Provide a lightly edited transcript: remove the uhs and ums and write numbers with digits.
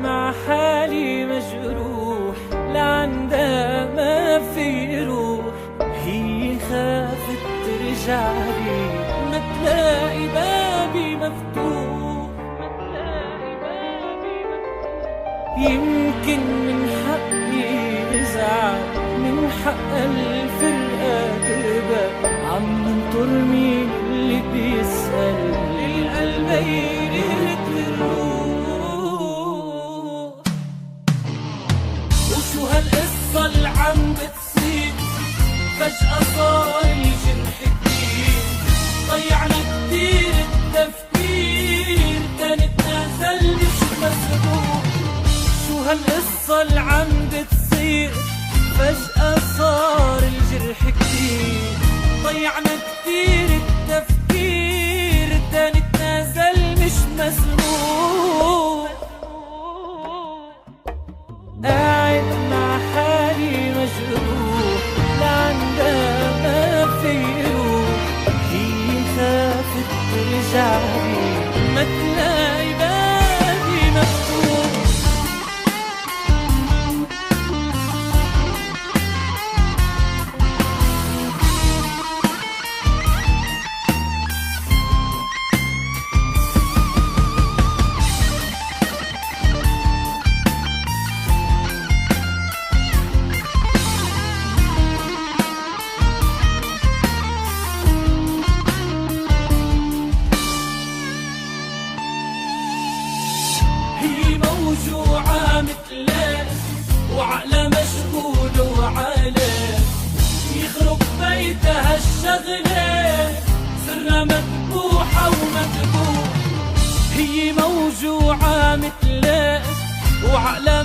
مع حالي مجروح لعندها ما في روح، هي خافت ترجعلي ما تلاقي بابي مفتوح، يمكن من حقي ازعل، من حق الفرقة تبقى عم ننطر مين اللي بيسأل القلبين تروح. وشو هالقصة اللي عم بتصير فجأة صار الجرح كتير، ضيعنا كتير التفكير تاني اتنازل مش مسبوق. شو هالقصة اللي عم بتصير فجأة صار الجرح كتير، ضيعنا كتير التفكير تاني اتنازل مش مسبوق. قاعد مع حالي مجروح لعندها ما في روح، هي خافت ترجعلي ما تلاقي بابي مفتوح. موجوعة مثلك وعقلها مشغول وعالك، يخرب بيتها الشغلة سرها مذبوحة ومذبوح. هي موجوعة مثلك وعقلها